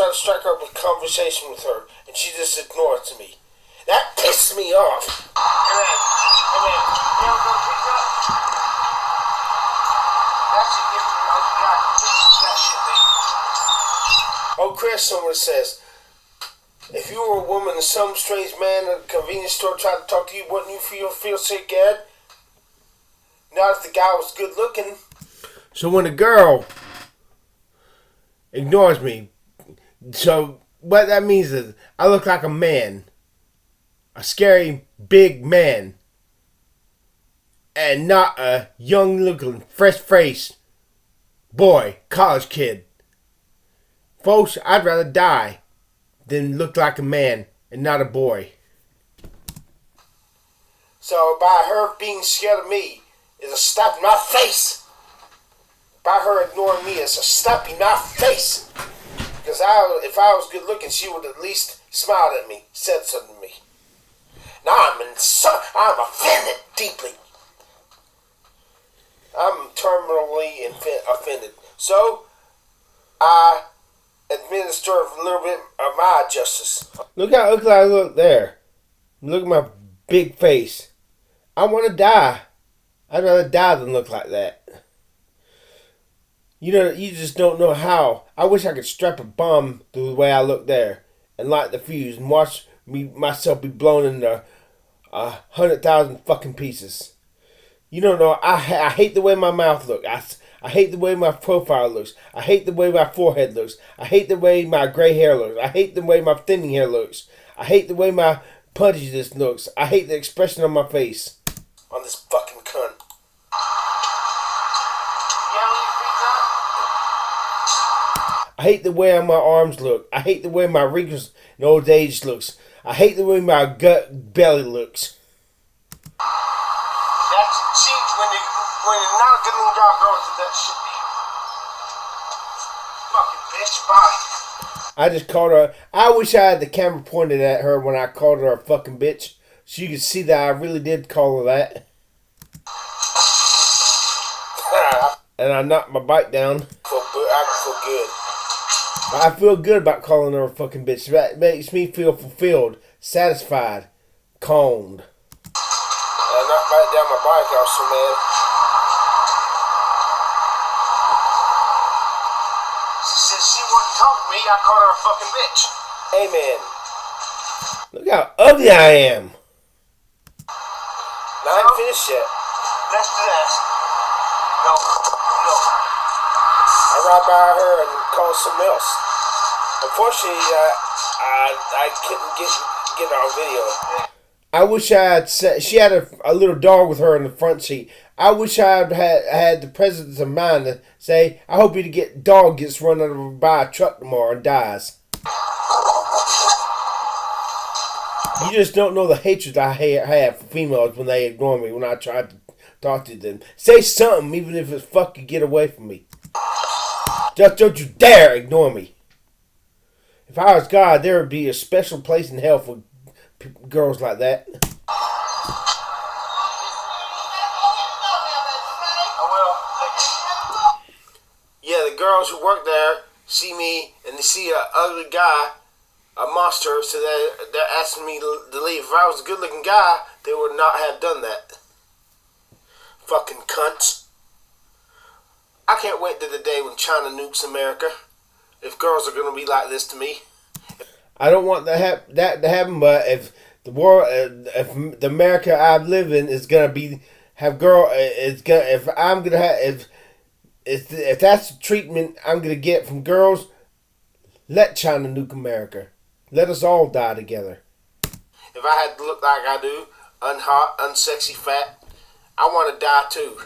try to strike up a conversation with her, and she just ignores me. That pisses me off. Hey man, you don't go pick up? That's you give me that shit, baby. Oh, Chris, someone says, if you were a woman and some strange man at a convenience store tried to talk to you, wouldn't you feel scared? Not if the guy was good looking. So when a girl ignores me, so what that means is I look like a man. A scary, big man. And not a young-looking, fresh-faced boy, college kid. Folks, I'd rather die than look like a man and not a boy. So by her being scared of me is a slap in my face. By her ignoring me is a slap in my face. Because if I was good-looking, she would at least smiled at me, said something to me. Now I'm offended deeply. I'm terminally offended. So, I administer a little bit of my justice. Look how ugly I look there. Look at my big face. I want to die. I'd rather die than look like that. You know, you just don't know how. I wish I could strap a bomb through the way I look there and light the fuse and watch myself be blown into 100,000 fucking pieces. You don't know. I hate the way my mouth looks. I hate the way my profile looks. I hate the way my forehead looks. I hate the way my gray hair looks. I hate the way my thinning hair looks. I hate the way my pudginess looks. I hate the expression on my face. On this fucking cunt. I hate the way my arms look. I hate the way my wrinkles in old age looks. I hate the way my gut belly looks. That's, see, when you're not a good little girl do that shit to you. Fucking bitch, bye. I just called her. I wish I had the camera pointed at her when I called her a fucking bitch, so you could see that I really did call her that. And I knocked my bike down. I feel good. I feel good about calling her a fucking bitch. That makes me feel fulfilled, satisfied, calmed. I knocked right down my bike also, man. She said she wouldn't talk to me. I called her a fucking bitch. Amen. Look how ugly I am. Now I haven't finished yet. Let's do that. No. I ride by her and call something else. Unfortunately, I couldn't get on video. I wish I had said, she had a little dog with her in the front seat. I wish I had the presence of mind to say, I hope your dog gets run over by a truck tomorrow and dies. You just don't know the hatred I have for females when they ignore me when I try to talk to them. Say something, even if it's fuck you, get away from me. Just don't you dare ignore me. If I was God, there would be a special place in hell for girls like that. Yeah, the girls who work there see me and they see an ugly guy, a monster, so they're asking me to leave. If I was a good-looking guy, they would not have done that. Fucking cunts. I can't wait to the day when China nukes America. If girls are going to be like this to me. I don't want that to happen, but if the world, if the America I live in is going to be, if that's the treatment I'm going to get from girls, let China nuke America. Let us all die together. If I had to look like I do, unhot, unsexy, fat, I want to die too.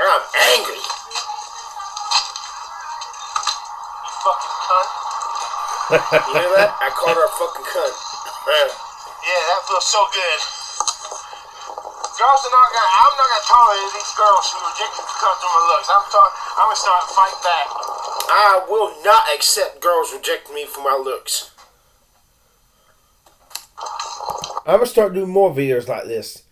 I'm angry. You fucking cunt. You hear that? I called her a fucking cunt. Yeah, that feels so good. Girls are not gonna. I'm not gonna tolerate these girls who reject me because of my looks. I'm gonna start fighting back. I will not accept girls rejecting me for my looks. I'm gonna start doing more videos like this.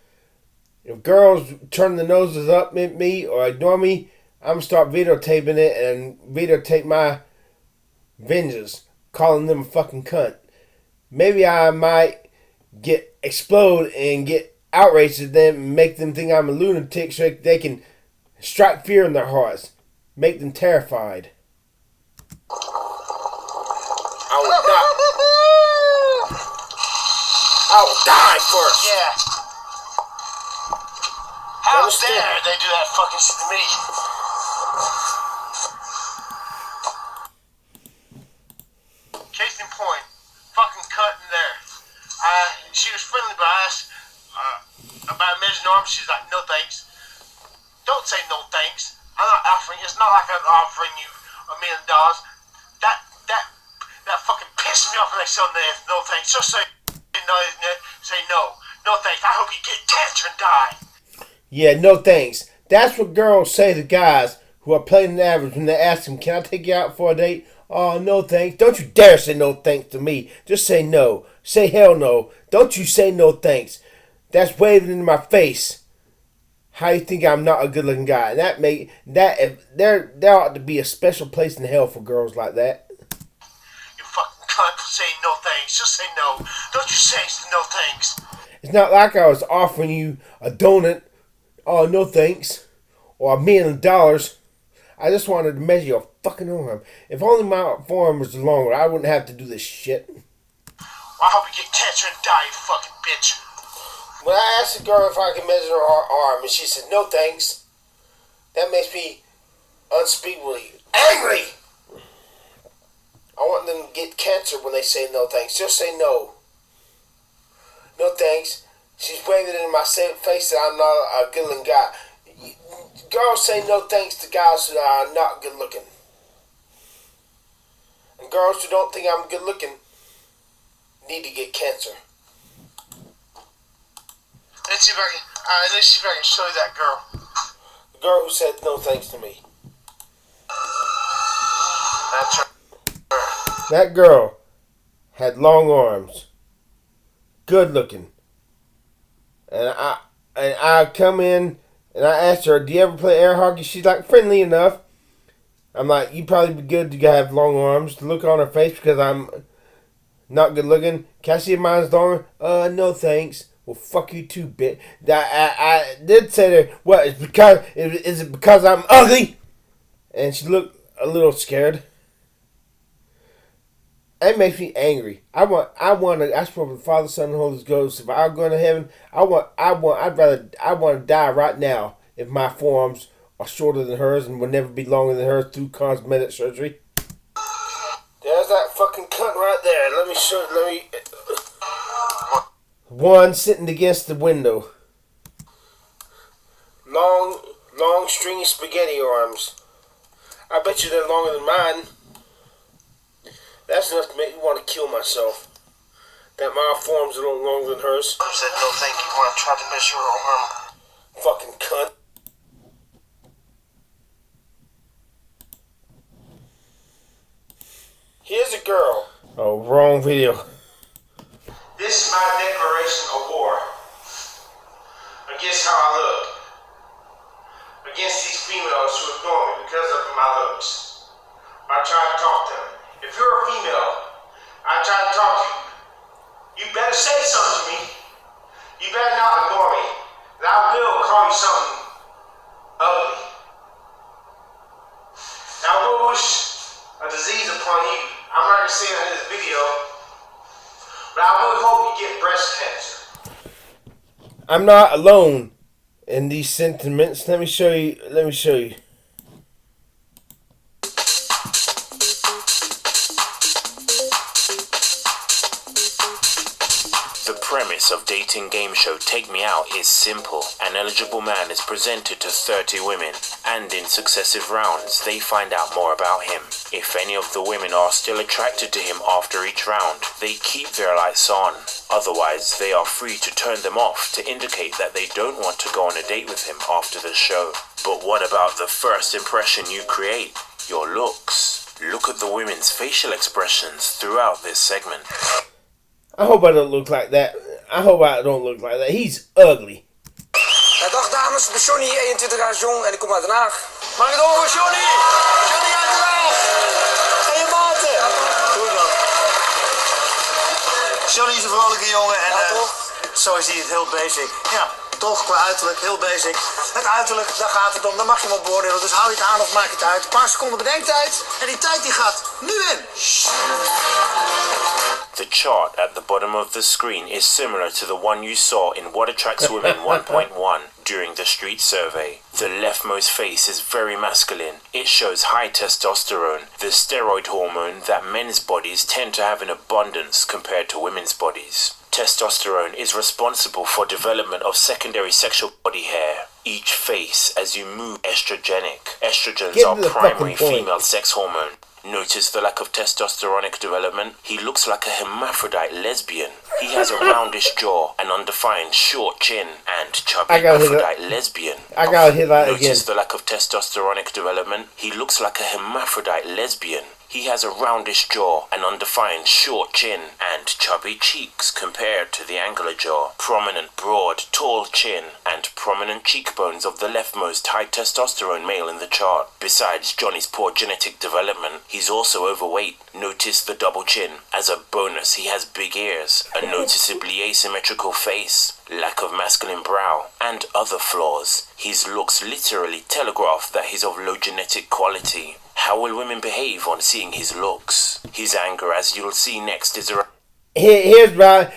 If girls turn their noses up at me or ignore me, I'm gonna start videotaping it and videotape my vengeance, calling them a fucking cunt. Maybe I might explode and get outraged at them and make them think I'm a lunatic so they can strike fear in their hearts, make them terrified. I will die first. Yeah. How dare they do that fucking shit to me? Case in point, fucking cunt in there. She was friendly, but I asked about measuring arms. She's like, no thanks. Don't say no thanks. I'm not offering. It's not like I'm offering you $1 million. That fucking pissed me off when they said no thanks. Just say no. Say no. No thanks. I hope you get cancer and die. Yeah, no thanks. That's what girls say to guys who are playing the average when they ask them, can I take you out for a date? Oh, no thanks. Don't you dare say no thanks to me. Just say no. Say hell no. Don't you say no thanks. That's waving in my face. How you think I'm not a good looking guy? There ought to be a special place in hell for girls like that. You fucking cunt for saying no thanks. Just say no. Don't you say no thanks. It's not like I was offering you a donut. Oh, no thanks. Or $1 million. I just wanted to measure your fucking arm. If only my forearm was longer, I wouldn't have to do this shit. Well, I hope you get cancer and die, you fucking bitch. When I asked the girl if I could measure her arm, and she said, no thanks, that makes me unspeakably angry. I want them to get cancer when they say no thanks. Just say no. No thanks. She's waving in my face that I'm not a good looking guy. Girls say no thanks to guys who are not good looking. And girls who don't think I'm good looking need to get cancer. Let's see if I can show you that girl. The girl who said no thanks to me. That's her. That girl had long arms. Good looking. And I come in and I asked her, do you ever play air hockey? She's like, friendly enough. I'm like, you'd probably be good to have long arms. To look on her face because I'm not good looking. Can I see if mine's longer? No thanks. Well, fuck you too, bitch. I did say to her, what, is it because I'm ugly? And she looked a little scared. That makes me angry. I want to ask for the Father, Son, and Holy Ghost. If I go to heaven, I want to die right now if my forearms are shorter than hers and will never be longer than hers through cosmetic surgery. There's that fucking cunt right there. Let me. One sitting against the window. Long, stringy spaghetti arms. I bet you they're longer than mine. That's enough to make me want to kill myself. That my forearm's a little longer than hers. I said no thank you when I tried to measure her arm. Fucking cunt. Here's a girl. Oh, wrong video. This is my declaration of war against how I look. Against these females who ignore me because of my looks. I try to talk to them. If you're a female, I try to talk to you. You better say something to me. You better not ignore me. And I will call you something ugly. Now, I will wish a disease upon you. I'm not going to say that in this video, but I really hope you get breast cancer. I'm not alone in these sentiments. Let me show you. The premise of dating game show Take Me Out is simple. An eligible man is presented to 30 women, and in successive rounds, they find out more about him. If any of the women are still attracted to him after each round, they keep their lights on. Otherwise, they are free to turn them off to indicate that they don't want to go on a date with him after the show. But what about the first impression you create? Your looks. Look at the women's facial expressions throughout this segment. I hope I don't look like that. He's ugly. jongens, ik ben Johnny, 21 jaar jong en ik kom uit Den Haag. Mag ik het horen, Johnny? Johnny uit Den Haag! Ga je maten? Doe dan. Johnny is een vrolijke jongen en toch? zo is hij het heel basic. Ja, toch qua uiterlijk, heel basic. Het uiterlijk, daar gaat het om, daar mag je hem op beoordelen. Dus hou je het aan of maak je het uit. Een paar seconden bedenktijd en die tijd die gaat nu in. The chart at the bottom of the screen is similar to the one you saw in What Attracts Women 1.1 during the street survey. The leftmost face is very masculine. It shows high testosterone, the steroid hormone that men's bodies tend to have in abundance compared to women's bodies. Testosterone is responsible for development of secondary sexual body hair. Each face as you move estrogenic. Estrogens are primary female sex hormone. Notice the lack of testosteronic development? He looks like a hermaphrodite lesbian. He has a roundish jaw, an undefined short chin, and chubby hermaphrodite lesbian. I gotta hear that again. Notice the lack of testosteronic development? He looks like a hermaphrodite lesbian. He has a roundish jaw, an undefined short chin, and chubby cheeks compared to the angular jaw. Prominent, broad, tall chin, and prominent cheekbones of the leftmost high testosterone male in the chart. Besides Johnny's poor genetic development, he's also overweight. Notice the double chin. As a bonus, he has big ears, a noticeably asymmetrical face, lack of masculine brow, and other flaws. His looks literally telegraph that he's of low genetic quality. How will women behave on seeing his looks? His anger, as you'll see next, is a Here's my...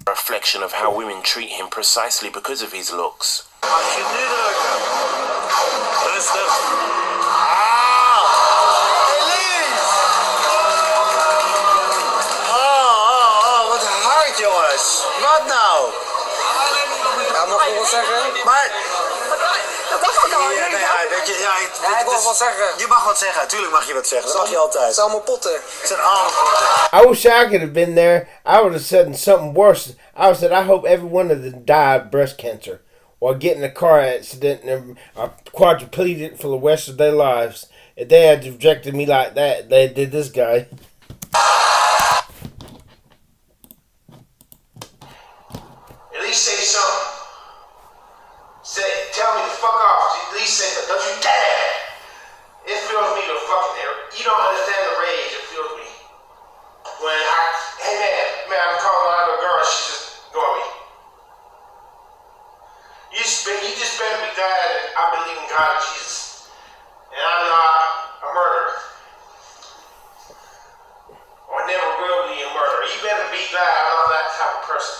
reflection of how women treat him precisely because of his looks. Mag je nu drukken? Rustig. Elise! Wat hard, jongens. Wat nou? Ja, mag ik wel wat zeggen? Maar... Dat dacht ik al. Ik mag wat zeggen. Je mag wat zeggen, natuurlijk mag je wat zeggen. Dat mag je altijd. Het zijn allemaal potten. Het zijn allemaal potten. I wish I could have been there. I would have said something worse. I would have said, I hope every one of them died of breast cancer or get in a car accident and are quadriplegic for the rest of their lives. If they had rejected me like that, they did this guy. At least say something. Tell me to fuck off. At least say something. Don't you dare! It fills me to fucking air. You don't understand the rage it fills me. When hey man, I'm calling out a girl, she just ignore me. You just better be glad that I believe in God and Jesus. And I'm not a murderer. Or never will be a murderer. You better be glad I'm not that type of person.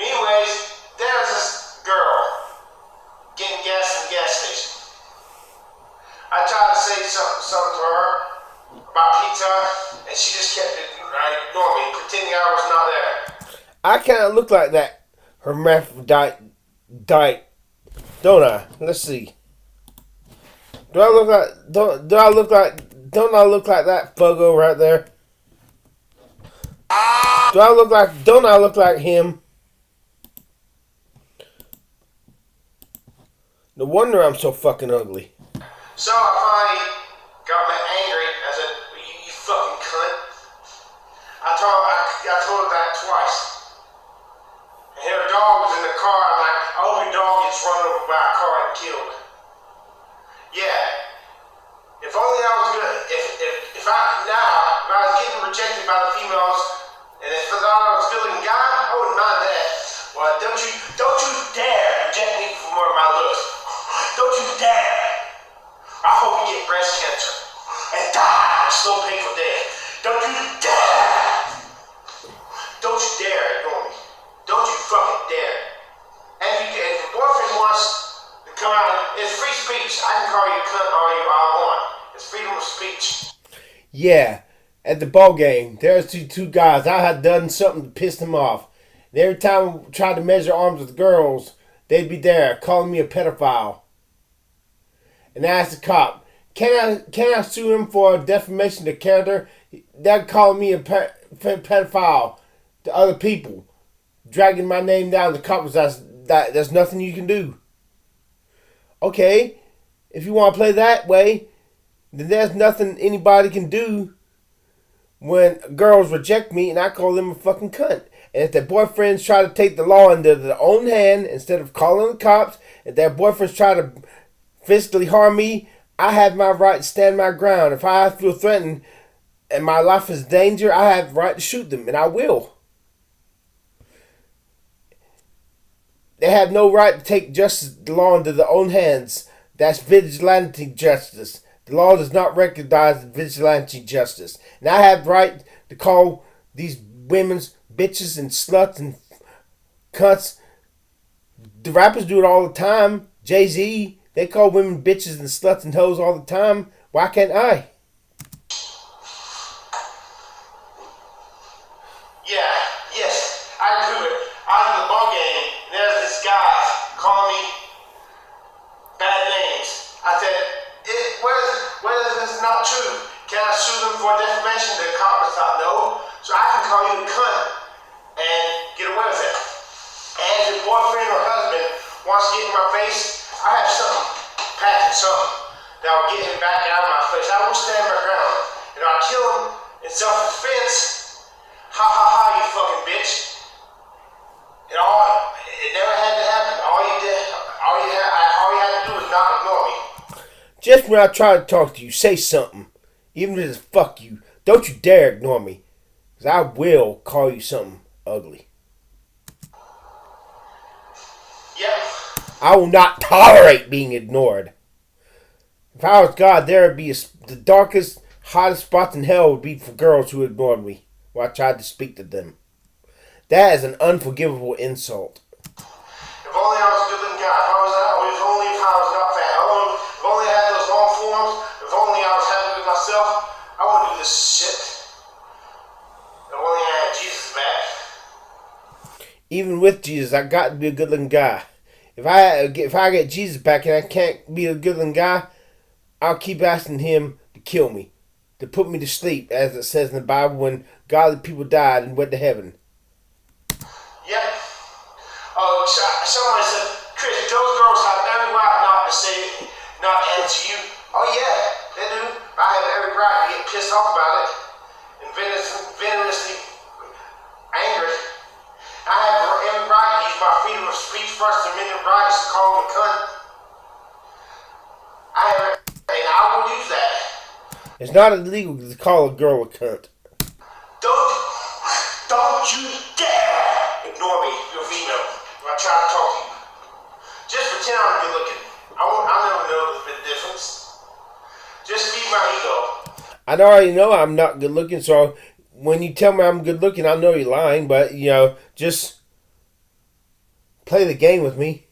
Anyways, there's this girl getting gas in the gas station. I tried to say something to her about pizza, and she just kept ignoring me, pretending I was not there. I kind of look like that hermaphrodite, don't I? Let's see. Don't I look like that Fuggo right there? Don't I look like him? No wonder I'm so fucking ugly. So I finally got angry. I said, you fucking cunt. I told her that twice. And her dog was in the car. I'm like, I hope your dog gets run over by a car and killed. Yeah. If only I was good. If I was getting rejected by the females, and if I thought I was a good-looking guy, I wouldn't mind that. Well, don't you dare reject me for more of my looks. Don't you dare. I hope you get breast cancer and die a slow painful death. Don't you dare. Don't you dare ignore me. Don't you fucking dare. And if your boyfriend wants to come out, it's free speech. I can call you a cunt all I want. It's freedom of speech. Yeah, at the ball game, there's two guys. I had done something to piss them off. And every time I tried to measure arms with girls, they'd be there calling me a pedophile. And I asked the cop, can I sue him for defamation of character? They're calling me a pedophile to other people, dragging my name down. The cop was there's nothing you can do. Okay, if you want to play that way, then there's nothing anybody can do when girls reject me and I call them a fucking cunt. And if their boyfriends try to take the law into their own hand instead of calling the cops, if their boyfriends try to physically harm me, I have my right to stand my ground. If I feel threatened and my life is in danger, I have the right to shoot them, and I will. They have no right to take justice, the law into their own hands. That's vigilante justice. The law does not recognize vigilante justice. And I have the right to call these women's bitches and sluts and cunts. The rappers do it all the time. Jay-Z, they call women bitches and sluts and hoes all the time. Why can't I? Yes, I agree with it. I was in the ball game, and there's this guy calling me bad names. I said, whether this is not true, can I sue them for defamation? The cop was like, no. So I can call you a cunt and get away with it. And if your boyfriend or husband wants to get in my face, I have something, something that will get him back out of my face. I will stand my ground, and I'll kill him in self-defense. Ha ha ha, you fucking bitch. It never had to happen. All you had to do was not ignore me. Just when I try to talk to you, say something. Even if it's fuck you. Don't you dare ignore me. Because I will call you something ugly. Yep. I will not tolerate being ignored. If I was God, there would be the darkest, hottest spots in hell would be for girls who ignored me while I tried to speak to them. That is an unforgivable insult. If only I was a good-looking guy. If only I was not fat. If only I had those long forms. If only I was happy with myself. I wouldn't do this shit. If only I had Jesus back. Even with Jesus, I got to be a good-looking guy. If I get Jesus back and I can't be a good-looking guy, I'll keep asking him to kill me, to put me to sleep, as it says in the Bible when godly people died and went to heaven. Yep. Someone said, Chris, those girls have every right not to answer you. Oh yeah, they do. I have every right to get pissed off about it and venomously angry. I have every right to use my freedom of speech, First Amendment rights to call them a cunt. And I will use that. It's not illegal to call a girl a cunt. Don't you dare ignore me, you're female, when I try to talk to you. Just pretend I'm good looking. I'll never know the difference. Just feed my ego. I already know I'm not good looking, so when you tell me I'm good looking, I know you're lying, but, just play the game with me.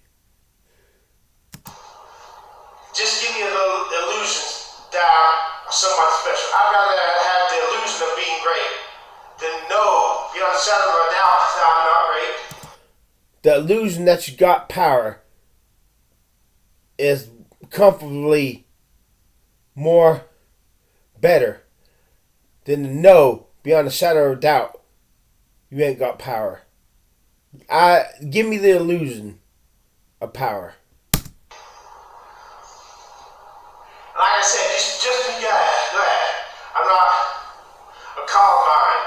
Just give me a little illusion that I'm somebody special. I'd rather have the illusion of being great than know, beyond a shadow of a doubt, that I'm not great. The illusion that you got power is comfortably more better than to know, beyond a shadow of a doubt, you ain't got power. Give me the illusion of power. Like I said, just be glad I'm not a Columbine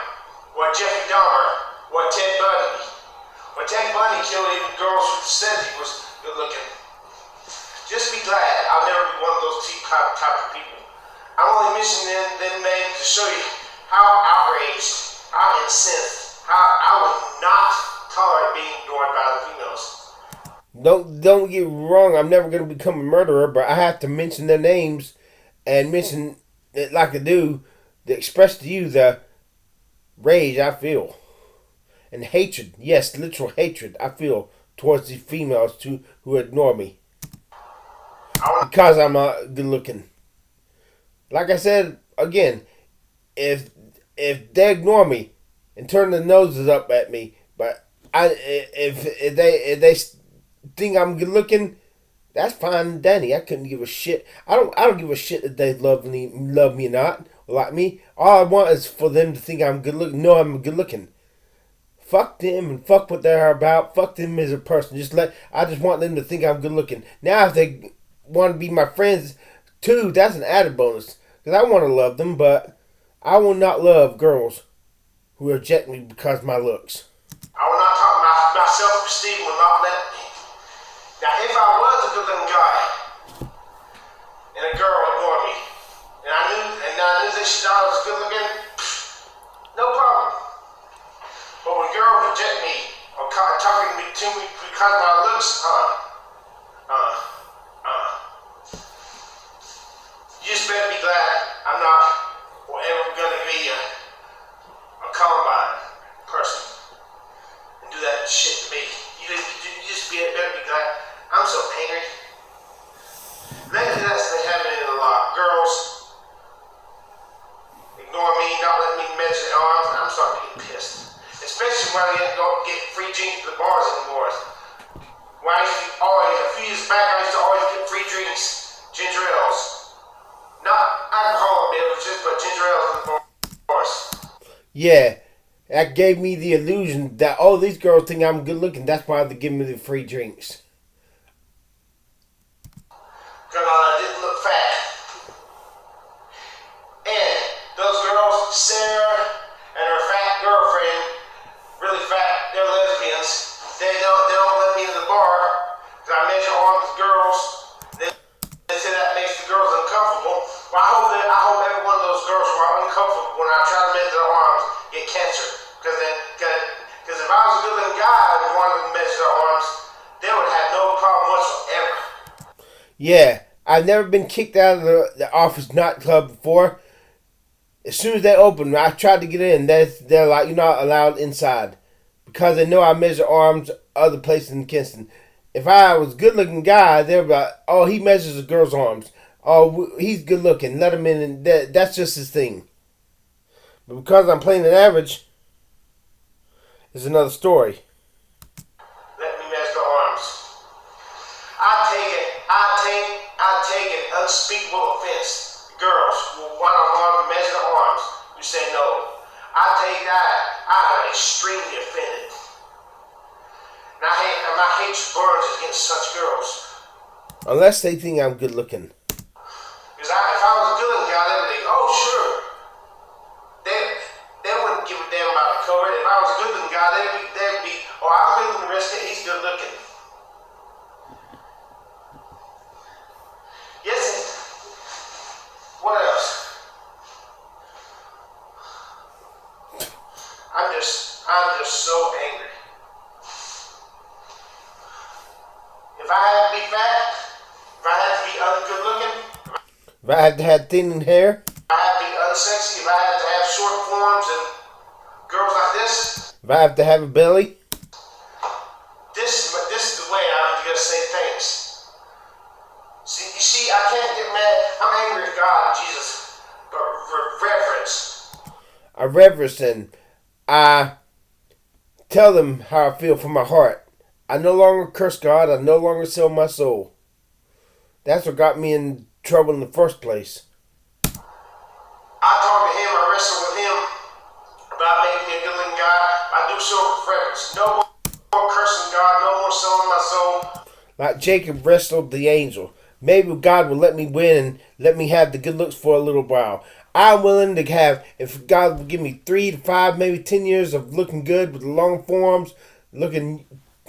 or Jeffrey Dahmer or Ted Bundy. When Ted Bundy killed even girls who said he was good looking. Just be glad I'll never be one of those type of people. I'm only mentioning them names to show you how outraged, how incensed, how I would not tolerate being ignored by the females. Don't get me wrong, I'm never going to become a murderer, but I have to mention their names and mention it like I do to express to you the rage I feel. And hatred, yes, literal hatred I feel towards these females who ignore me. Because I'm not good looking. Like I said, again, if they ignore me and turn their noses up at me, but if they think I'm good looking, that's fine and dandy. I couldn't give a shit. I don't give a shit that they love me or not, or like me. All I want is for them to think I'm good looking. No, I'm good looking. Fuck them and fuck what they're about. Fuck them as a person. I just want them to think I'm good looking. Now if they want to be my friends too, that's an added bonus. Because I want to love them, but I will not love girls who reject me because of my looks. my self-esteem will not let me. Now, if I was a good-looking guy and a girl ignored me, and I knew that she thought I was good-looking, no problem. But when girls reject me or talking to me because of my looks, you just better be glad I'm not ever gonna be a Columbine person and do that shit to me. You just better be glad. I'm so angry. Lately, that's been happening a lot. Girls ignore me, not letting me measure their arms. I'm starting to get pissed. Especially when I don't get free drinks at the bars anymore. When I used to always, a few years back, I used to always get free drinks, ginger ales. Not alcohol beverages, but ginger ales in the bars. Yeah, that gave me the illusion that, oh, these girls think I'm good looking. That's why they give me the free drinks. Because I didn't look fat. And those girls, Sarah and her fat girlfriend, really fat, they're lesbians. They don't let me in the bar because I measure arms with girls. They say that makes the girls uncomfortable. Well, I hope every one of those girls who are uncomfortable when I try to measure their arms get cancer. Because if I was a good-looking guy who wanted to measure their arms, they would have no problem whatsoever. Yeah, I've never been kicked out of the office nightclub before. As soon as they open, I tried to get in. They're like, you're not allowed inside. Because they know I measure arms other places in Kinston. If I was a good-looking guy, they'd be like, oh, he measures a girl's arms. Oh, he's good-looking. Let him in. And that's just his thing. But because I'm playing an average, it's another story. Let me measure the arms. I take an unspeakable offense. Girls who want to measure the arms, who say no. I take that. I'm extremely offended. And my hatred burns against such girls. Unless they think I'm good looking. Because if I was a good looking guy, they would think, oh, sure. They wouldn't give a damn about the cover. If I was a good looking guy, they'd be, oh, I'm good looking, the rest of it, he's good looking. Yes, what else? I'm just so angry. If I had to be fat, if I had to be ungood looking, If I had to have thin hair, if I had to be unsexy, if I had to have short forms and girls like this, if I have to have a belly, this is the way I'm gonna say things. See, I can't get mad. I'm angry at God and Jesus, but reverence. I reverence and I tell them how I feel from my heart. I no longer curse God. I no longer sell my soul. That's what got me in trouble in the first place. I talk to him, I wrestle with him about making me a good looking guy. I do so with reverence. No more cursing God, no more selling my soul. Like Jacob wrestled the angel. Maybe God will let me win and let me have the good looks for a little while. I'm willing to have, if God will give me 3 to 5, maybe 10 years of looking good with long forms, looking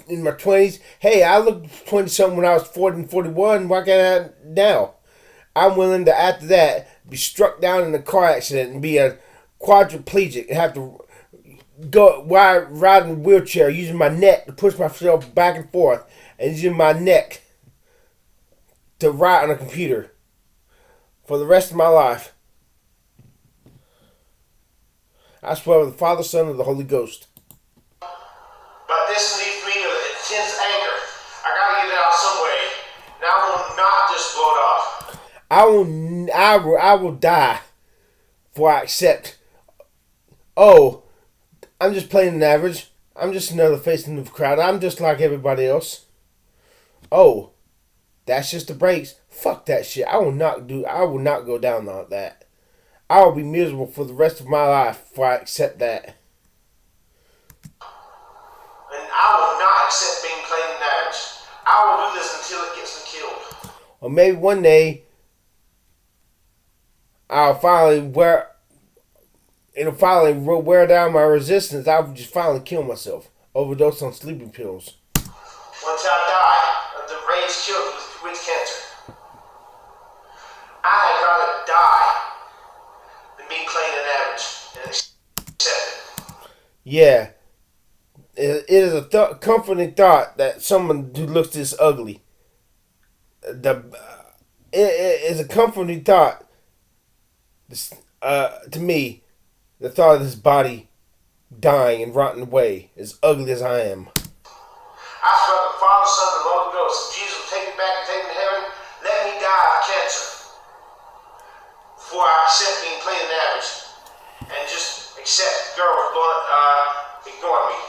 in my 20s. Hey, I looked 20-something when I was 40 and 41. Why can't I now? I'm willing to, after that, be struck down in a car accident and be a quadriplegic and have to go ride in a wheelchair using my neck to push myself back and forth and using my neck to write on a computer for the rest of my life. I swear with the Father, Son, and the Holy Ghost. But this leads me to intense anger. I gotta get it out some way. Now I will not just blow it off. I will die before I accept. Oh, I'm just playing an average. I'm just another face in the crowd. I'm just like everybody else. Oh, that's just the breaks. Fuck that shit. I will not go down like that. I will be miserable for the rest of my life before I accept that. And I will not accept being played in average. I will do this until it gets me killed. Or maybe one day it'll finally wear down my resistance. I'll just finally kill myself. overdose on sleeping pills. Once I die of the rage killed with cancer, I had rather die than be plain and average and accepted. Yeah, it is a comforting thought that someone who looks this ugly. It is a comforting thought. To me, the thought of this body dying and rotting away, as ugly as I am. I swear the Father, Son, and Holy Ghost, if Jesus will take me back and take me to heaven, let me die of cancer before I accept being plain and average and just accept girls ignoring me.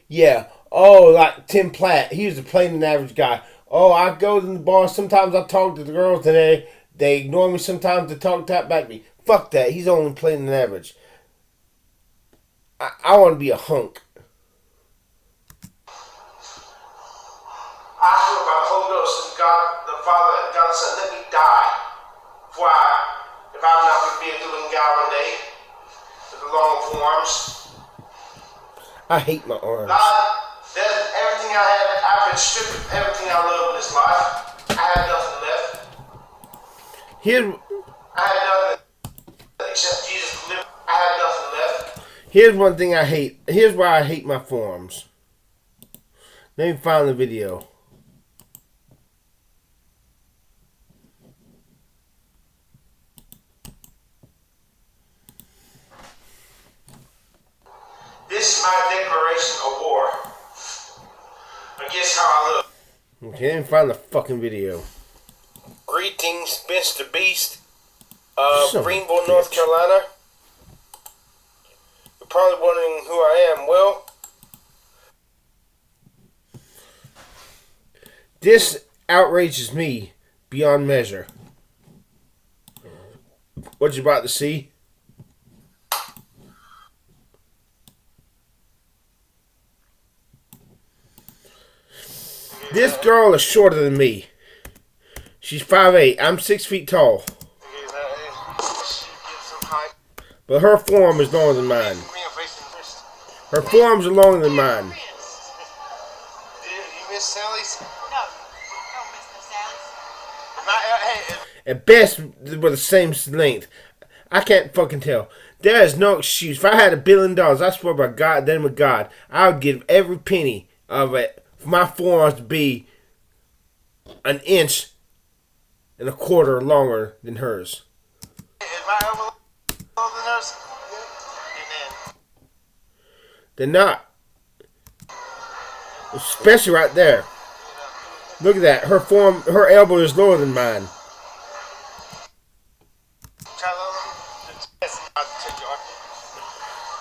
Yeah. Oh, like Tim Platt. He was a plain and average guy. Oh, I go to the bar. Sometimes I talk to the girls and they ignore me. Sometimes they talk back to me. Fuck that. He's only plain and average. I want to be a hunk. I swear by the Holy Ghost and God the Father and God the Son, let me die before if I'm not going to be a good looking guy one day with the long forearms. I hate my arms. God, there's everything I had. I've been stripped of everything I love in this life. I had nothing left. I had nothing except Jesus to live. I had nothing left. Here's one thing I hate. Here's why I hate my forearms. Let me find the video. This is my declaration of war against how I look. Okay, let me find the fucking video. Greetings, Mr. Beast Son of of a Greenville, North bitch. Carolina. You're probably wondering who I am. Well, This outrages me beyond measure. What you about to see? This girl is shorter than me. She's 5'8". I'm 6 feet tall. But her forearm is longer than mine. Her forearms are longer than mine. You miss Sally's? No, Mr. Sally's. At best, we're the same length. I can't fucking tell. There is no excuse. If I had $1 billion, I swear by God, then with God, I would give every penny of it for my forearms to be 1.25 inches longer than hers. Is my elbow longer than hers? They're not. Especially right there. Look at that. Her elbow is lower than mine.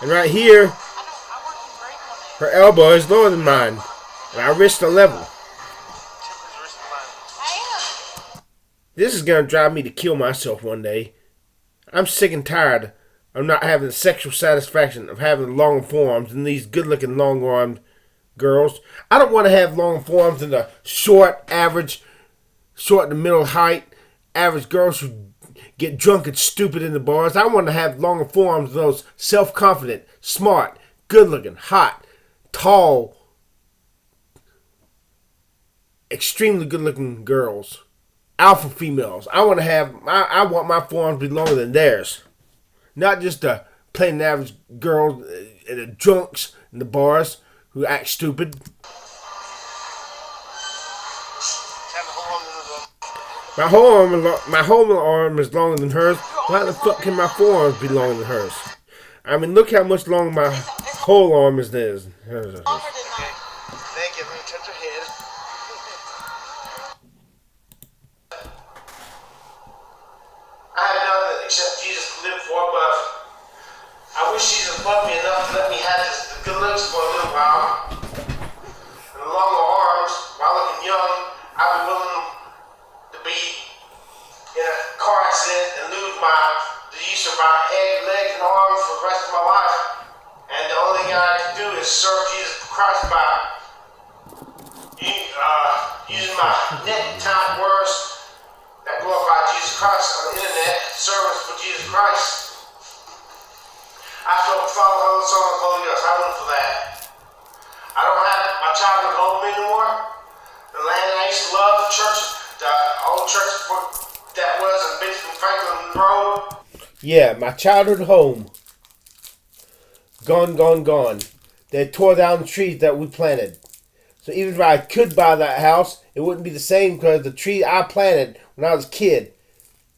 And right here, her elbow is lower than mine. And our wrists are level. This is going to drive me to kill myself one day. I'm sick and tired of not having the sexual satisfaction of having long forearms and these good-looking long-armed girls. I don't want to have long forearms and the short to middle height, average girls who get drunk and stupid in the bars. I want to have longer forearms than those self-confident, smart, good-looking, hot, tall, extremely good-looking girls. Alpha females. I want my forearms to be longer than theirs. Not just the plain average girls and the drunks in the bars who act stupid. My whole arm is longer than hers. Why the fuck can my forearms be longer than hers? I mean, look how much longer my whole arm is than hers. Thank you. Let me touch your head. I have nothing except Jesus to live for, but I wish Jesus loved me enough to let me have the good looks for a little while. And the longer arms, while looking young, I'd be willing to be in a car accident and lose the use of my head, legs, and arms for the rest of my life. And the only thing I can do is serve Jesus Christ by using my net time words that glorify Jesus Christ on the internet, service for Jesus Christ. I feel the Father, Son, and Holy Ghost. I went for that. I I don't have my childhood home anymore. The land I used to love, the church, the old church that was in Benjamin Franklin Road. Yeah, my childhood home. Gone, gone, gone. They tore down the trees that we planted. So even if I could buy that house, it wouldn't be the same because the tree I planted when I was a kid,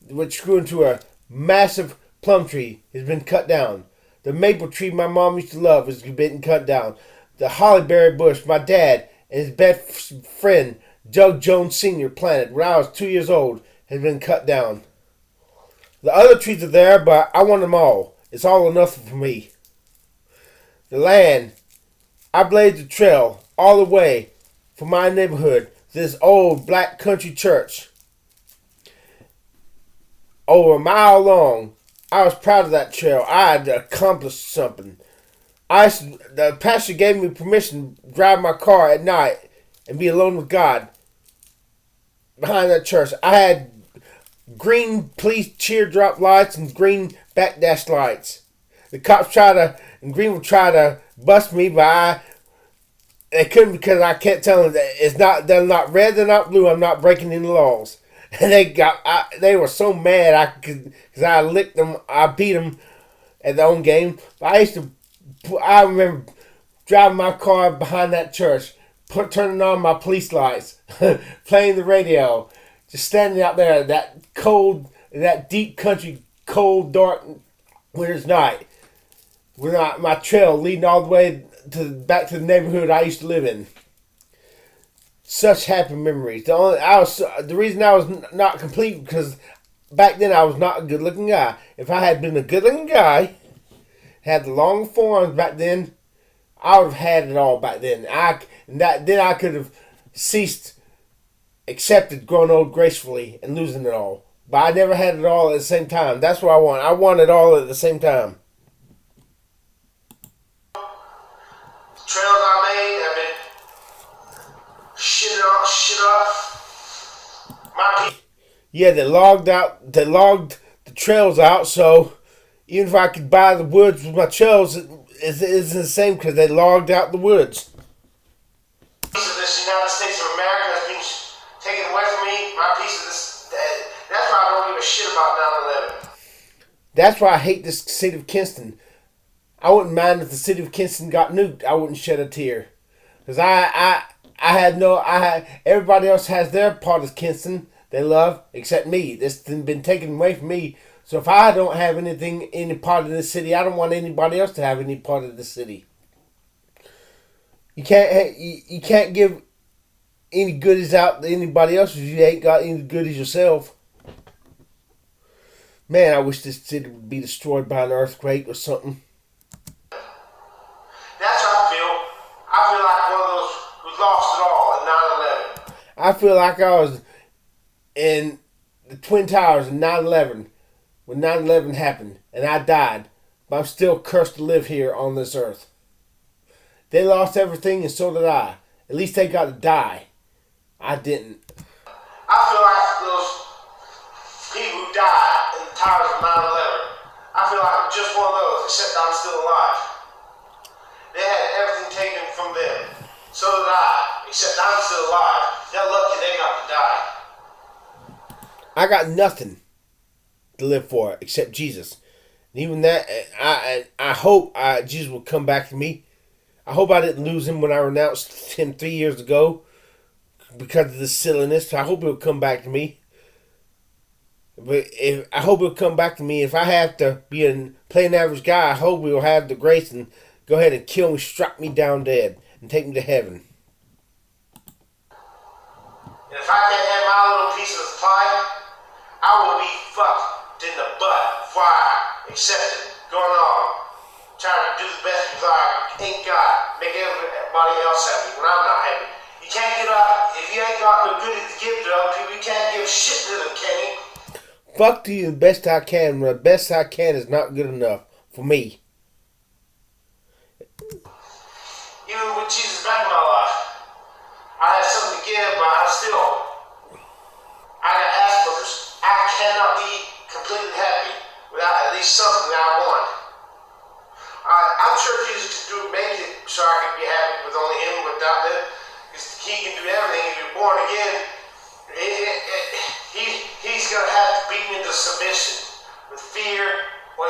which grew into a massive plum tree, has been cut down. The maple tree my mom used to love has been cut down. The hollyberry bush my dad and his best friend, Doug Jones Sr., planted when I was 2 years old has been cut down. The other trees are there, but I want them all. It's all or nothing for me. The land, I blazed the trail all the way from my neighborhood to this old black country church. Over a mile long, I was proud of that trail. I had accomplished something. The pastor gave me permission to drive my car at night and be alone with God behind that church. I had green police teardrop lights and green backdash lights. The cops and Greenwood tried to bust me, but they couldn't because I kept telling them they're not red, they're not blue, I'm not breaking any laws. And they were so mad because I licked them, I beat them at their own game. But I remember driving my car behind that church, turning on my police lights, playing the radio, just standing out there that deep country, cold, dark winter's night, with my trail leading all the way back to the neighborhood I used to live in. Such happy memories. The reason I was not complete because back then I was not a good looking guy. If I had been a good looking guy, had the long forearms back then, I would have had it all back then. Then I could have accepted growing old gracefully and losing it all. But I never had it all at the same time. That's what I want. I want it all at the same time. Trails I made have been shit off. My people. Yeah, they logged the trails out, so even if I could buy the woods with my trails, it isn't the same because they logged out the woods. Piece of this United States of America has been taken away from me. My piece of this, that's why I don't give a shit about 9/11. That's why I hate this city of Kinston. I wouldn't mind if the city of Kinston got nuked. I wouldn't shed a tear. Because everybody else has their part of Kinston they love, except me. This has been taken away from me. So if I don't have any part of this city, I don't want anybody else to have any part of the city. You can't give any goodies out to anybody else if you ain't got any goodies yourself. Man, I wish this city would be destroyed by an earthquake or something. That's how I feel. I feel like one of those who lost it all at 9/11. I feel like I was in the Twin Towers in 9/11 when 9/11 happened and I died, but I'm still cursed to live here on this earth. They lost everything and so did I. At least they got to die. I didn't. I feel like those people who died in the towers of 9/11. I feel like I'm just one of those, except I'm still alive. They had everything taken from them. So did I, except I'm still alive. They're lucky they got to die. I got nothing to live for except Jesus. And even that, I hope Jesus will come back to me. I hope I didn't lose him when I renounced him 3 years ago because of this silliness. I hope he'll come back to me. But I hope he'll come back to me. If I have to be a plain average guy, I hope he'll have the grace and go ahead and kill me, strike me down dead, and take me to heaven. And if I can't have my little piece of the pie, I will be fucked in the butt before I accept it. Going on, trying to do the best because I ain't got make everybody else happy when I'm not happy. You can't get up if you ain't got no goodies to give to other people. You can't give shit to them, can you? Fuck to you the best I can. The best I can is not good enough for me. Even with Jesus back in my life, I had something to give, but I got Asperger's. I cannot be completely happy without at least something that I want. I'm sure Jesus could make it so I could be happy with only him born again, he's gonna have to beat me into submission with fear, or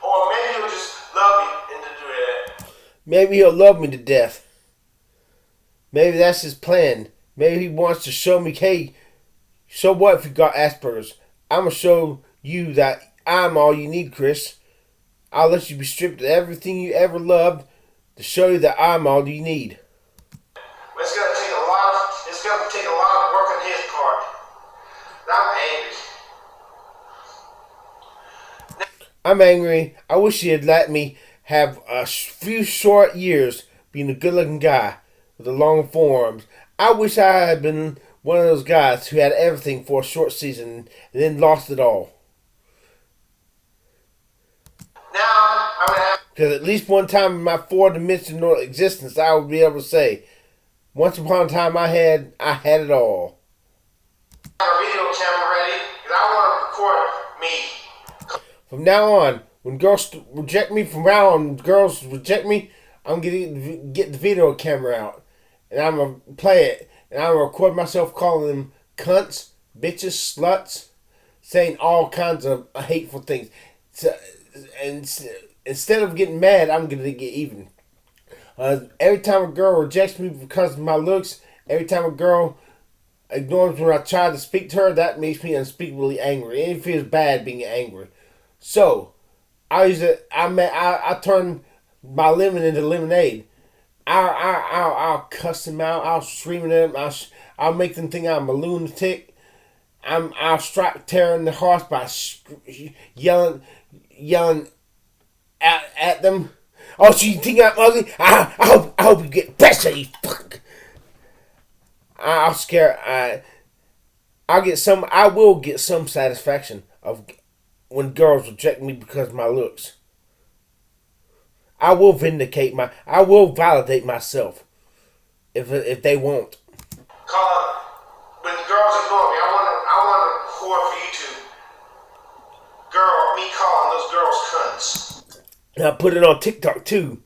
or maybe he'll just love me into doing that. Maybe he'll love me to death. Maybe that's his plan. Maybe he wants to show me, hey, so what if you got Asperger's? I'm going to show you that I'm all you need, Chris. I'll let you be stripped of everything you ever loved to show you that I'm all you need. It's gonna take a lot of work on his part. I'm angry. I'm angry. I wish he had let me have a few short years being a good-looking guy with the long forearms. I wish I had been one of those guys who had everything for a short season and then lost it all. Now I'm gonna have Because at least one time in my four-dimensional existence, I would be able to say, once upon a time I had it all. a video camera ready, and I want to record me. From now on, when girls reject me, I'm gonna get the video camera out, and I'm gonna play it, and I'm gonna record myself calling them cunts, bitches, sluts, saying all kinds of hateful things. So, and instead of getting mad, I'm gonna get even. Every time a girl rejects me because of my looks, every time a girl ignores when I try to speak to her, that makes me unspeakably angry. And it feels bad being angry. So, I turn my lemon into lemonade. I'll cuss them out. I'll scream at them. I'll make them think I'm a lunatic. I'll strike terror in the hearts by yelling at them. Oh, so you think I'm ugly? I hope you get pressure, you fuck. I'll scare. I will get some satisfaction of when girls reject me because of my looks. I will validate myself if they won't. Colin, when girls ignore me, I want to record for YouTube. Me calling those girls cunts. And I put it on TikTok too.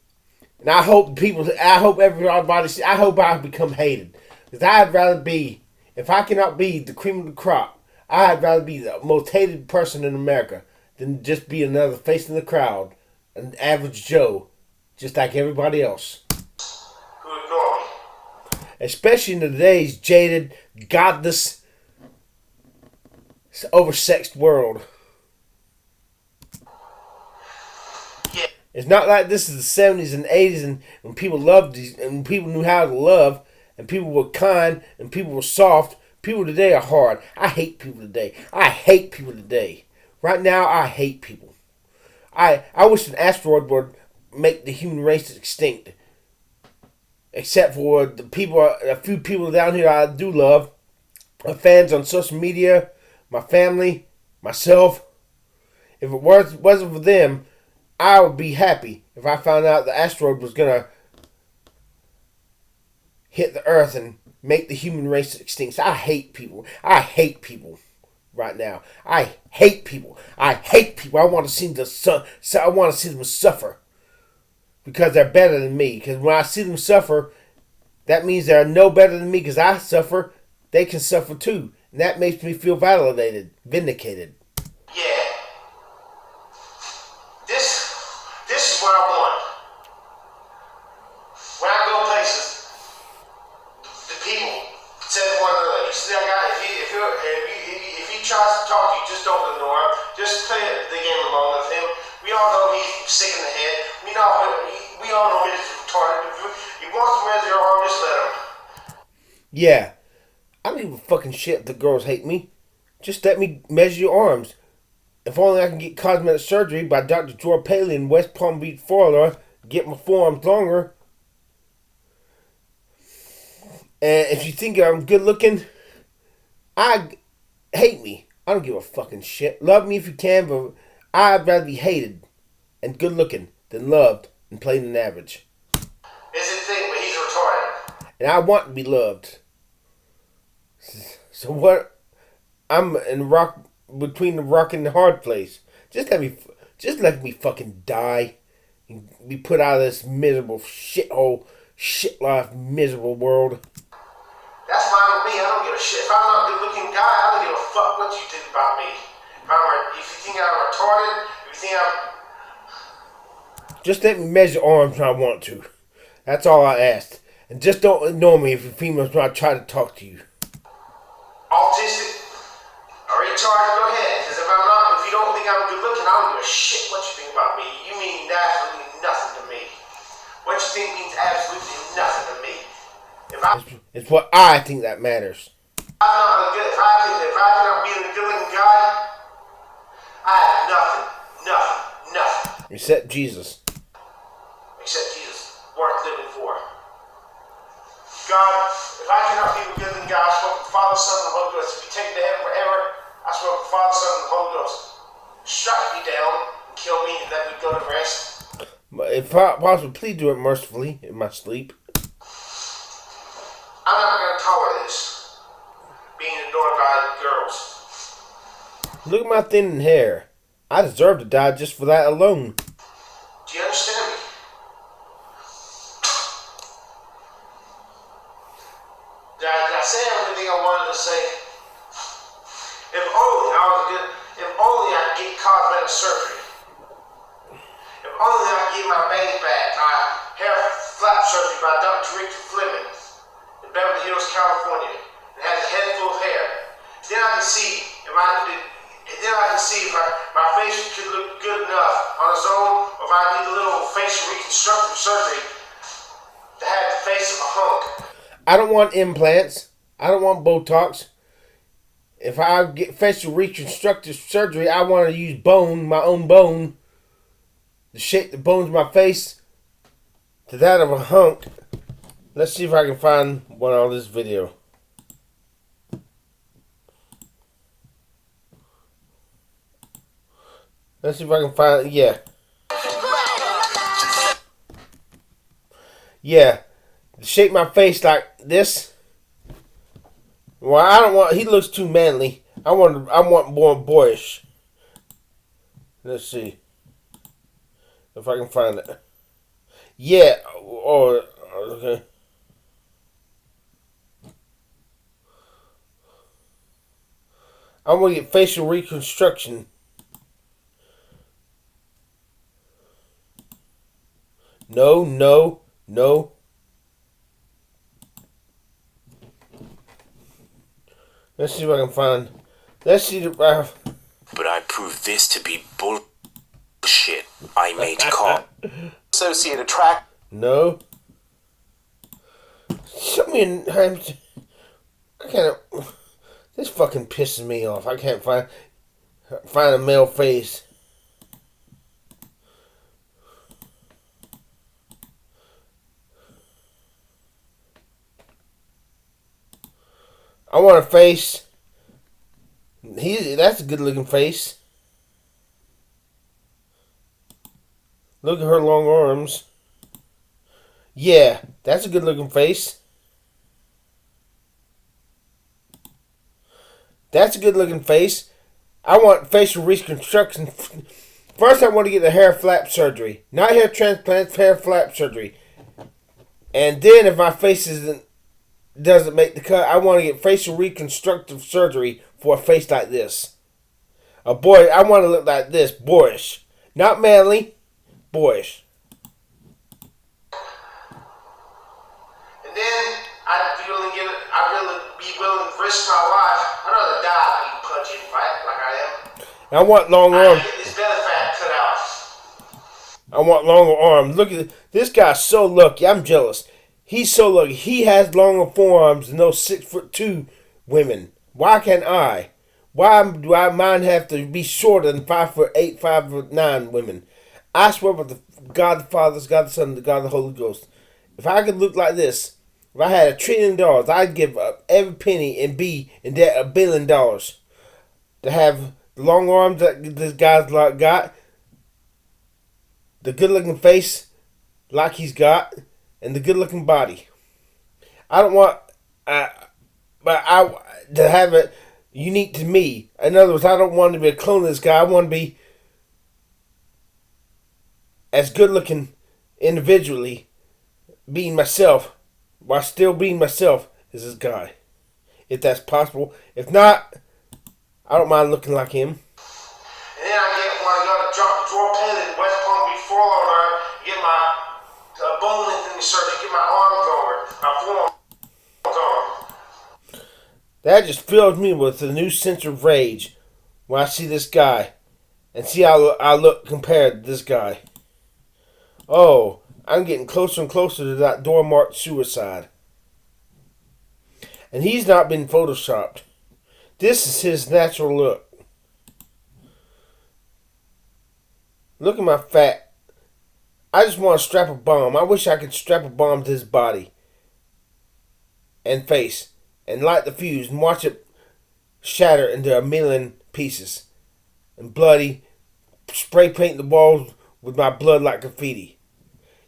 And I hope I become hated. Because I'd rather be, if I cannot be the cream of the crop, I'd rather be the most hated person in America than just be another face in the crowd, an average Joe, just like everybody else. Who ignore me. Especially in today's jaded, godless, oversexed world. Yeah. It's not like this is the 70s and 80s and when people loved these and people knew how to love and people were kind and people were soft. People today are hard. I hate people today. Right now, I hate people. I wish an asteroid would make the human race extinct. Except for a few people down here I do love. My fans on social media, my family, myself. If it wasn't for them, I would be happy if I found out the asteroid was going to hit the earth and make the human race extinct. I hate people. Right now. I hate people. I want to see them suffer. Because they're better than me. Because when I see them suffer, that means they're no better than me because I suffer. They can suffer too. And that makes me feel vindicated. Yeah. This is what I want. When I go places, the people say to one another, you see that guy, if he tries to talk to you, just open the door. Just play the game along with him. We all know he's sick in the head. We all know he's retarded. If he wants to raise your arm, just let him. Yeah. I don't give a fucking shit if the girls hate me. Just let me measure your arms. If only I can get cosmetic surgery by Dr. George Paley in West Palm Beach, Florida, get my forearms longer. And if you think I'm good looking, hate me. I don't give a fucking shit. Love me if you can, but I'd rather be hated and good looking than loved and plain and average. It's his thing, but he's retarded. And I want to be loved. So what? I'm between the rock and the hard place. Just let me fucking die and be put out of this miserable shithole Shit life, miserable world. That's fine with me. I don't give a shit. If I'm not a good looking guy, I don't give a fuck what you think about me. If you think I'm retarded, if you think I'm... Just let me measure arms when I want to. That's all I asked. And just don't ignore me if a female's when I try to talk to you. Autistic or retarded, go ahead. Because if you don't think I'm good looking, I don't give a shit what you think about me. You mean absolutely nothing to me. What you think means absolutely nothing to me. It's what I think that matters. If I cannot be a good looking guy, I have nothing. Except Jesus. Except Jesus, worth living for. God, if I cannot be a good looking guy, I swear with the Father, Son, and the Holy Ghost. If you take me to heaven forever, I swear with the Father, Son, and the Holy Ghost. Strike me down and kill me and let me go to rest. If possible, please do it mercifully in my sleep. I'm not going to tolerate this. Being adored by girls. Look at my thinning hair. I deserve to die just for that alone. Do you understand me? Did I say everything I wanted to say? If only I could get cosmetic surgery. If only I could get my bangs back, my hair flap surgery by Dr. Richard Fleming in Beverly Hills, California, and had a head full of hair. Then I can see if my face could look good enough on its own, or if I need a little facial reconstructive surgery to have the face of a hunk. I don't want implants. I don't want Botox. If I get facial reconstructive surgery, I want to use bone, my own bone, to shape the bones of my face to that of a hunk. Let's see if I can find one on this video. Let's see if I can find, yeah. Yeah. Shape my face like this. Well, I don't want, he looks too manly. I want more boyish. Let's see if I can find it. Yeah. Or, okay. I'm going to get facial reconstruction. No. Let's see if I can find. Let's see the. But I proved this to be bullshit. I made car associate attract. No. Show me. I can't. This fucking pisses me off. I can't find a male face. I want a face. That's a good looking face. Look at her long arms. Yeah, that's a good looking face. That's a good looking face. I want facial reconstruction. First, I want to get the hair flap surgery. Not hair transplants, hair flap surgery. And then if my face doesn't make the cut, I want to get facial reconstructive surgery for a face like this. A boy, I want to look like this, boyish. Not manly, boyish. And then I'd really be willing to risk my life. I'd rather die than you punch in fight like I am. I want long arms. I get this belly fat cut out. I want longer arms. Look at this guy's so lucky. I'm jealous. He's so lucky. He has longer forearms than those 6'2" women. Why can't I? Why do mine have to be shorter than 5'8", 5'9" women? I swear by the God the Father, God the Son, God the Holy Ghost. If I could look like this, if I had $1 trillion, I'd give up every penny and be in debt $1 billion to have the long arms that this guy's got, the good-looking face like he's got, and the good-looking body. I don't want, to have it unique to me. In other words, I don't want to be a clone of this guy. I want to be as good-looking individually being myself, while still being myself, is this guy. If that's possible. If not, I don't mind looking like him. And then I got to drop the drawer pin in West Palm Beach, Florida, get my bone lengthening surgery, get my arm going, my forearm going. That just fills me with a new sense of rage when I see this guy and see how I look compared to this guy. Oh, I'm getting closer and closer to that door marked suicide. And he's not been photoshopped. This is his natural look. Look at my fat. I just want to strap a bomb. I wish I could strap a bomb to his body and face and light the fuse and watch it shatter into a million pieces and bloody, spray paint the walls with my blood like graffiti.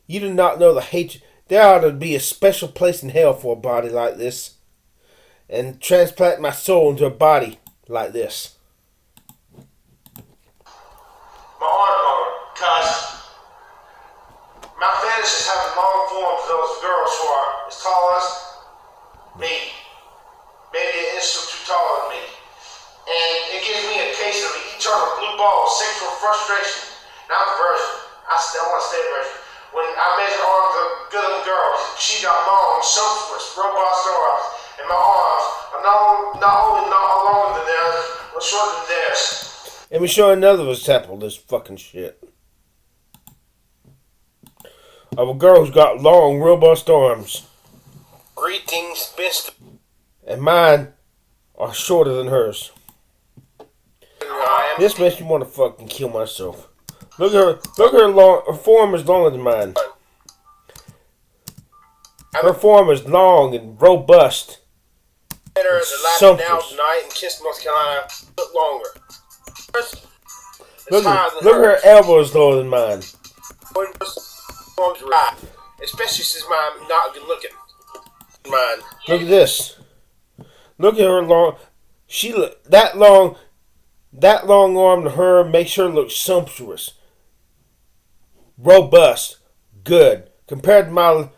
You do not know the hatred. There ought to be a special place in hell for a body like this, and transplant my soul into a body like this. My arm longer, cause my fetish is having long forms of those girls who are as tall as me, maybe an inch or two taller than me. And it gives me a case of eternal blue balls, sexual frustration. Now I'm a virgin. I want to stay a virgin. When I measure arms of a good little girl, she got long, sumptuous, robust arms, and my arms are not only not longer than theirs, but shorter than theirs. Let me show another example of this fucking shit. Of a girl who's got long, robust arms. Greetings, Mr. And mine are shorter than hers. This makes me want to fucking kill myself. Look at her long. Her form is longer than mine. Her form is long and robust. Met her at the Latin Now tonight and kissed North Carolina a bit longer. Look at her elbows lower than mine. Especially since I'm not good looking. Mine. Look at this. Look at her long. She look that long. That long arm to her makes her look sumptuous, robust, good compared to my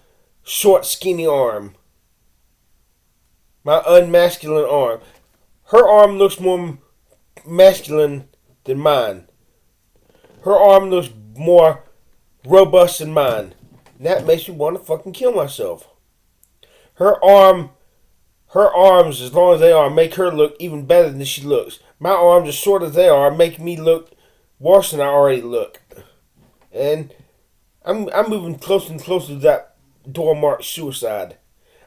short, skinny arm. My unmasculine arm. Her arm looks more masculine than mine. Her arm looks more robust than mine. And that makes me want to fucking kill myself. Her arms, as long as they are, make her look even better than she looks. My arms, as short as they are, make me look worse than I already look. And I'm moving closer and closer to that door marked suicide.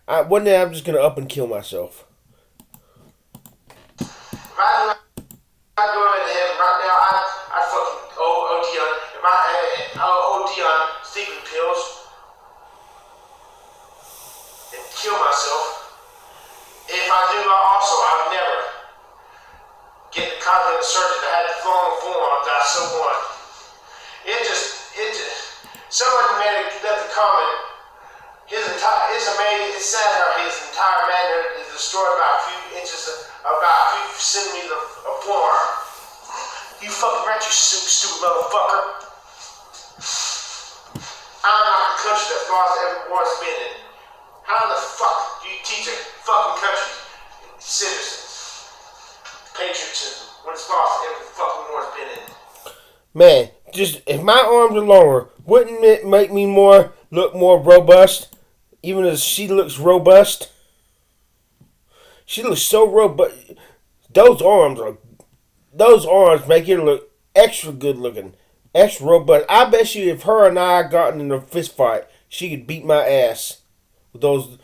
One day I'm just gonna up and kill myself. If I go into heaven right now, I fucking OD on. If I OD on sleeping pills and kill myself. If I do, I would never get the cognitive surgery that had the long form that I so want. It just, someone left a comment. It's sad how his entire manhood is destroyed by a few inches, about a few centimeters of forearm. You fucking right, you stupid motherfucker. I'm not the country that flaws every war's been in. How the fuck do you teach a fucking country citizens patriotism when it's lost every fucking war's been in? Man, just if my arms are longer, wouldn't it make me look more robust? Even as she looks robust, she looks so robust. Those arms make her look extra good looking, extra robust. I bet you if her and I got in a fist fight, she could beat my ass with those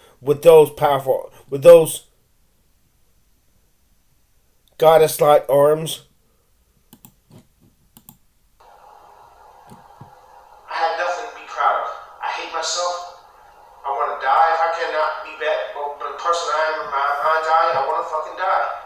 goddess-like arms. I have nothing to be proud of. I hate myself. I want to die. If I cannot be back, but the person I am in my mind die, I want to fucking die.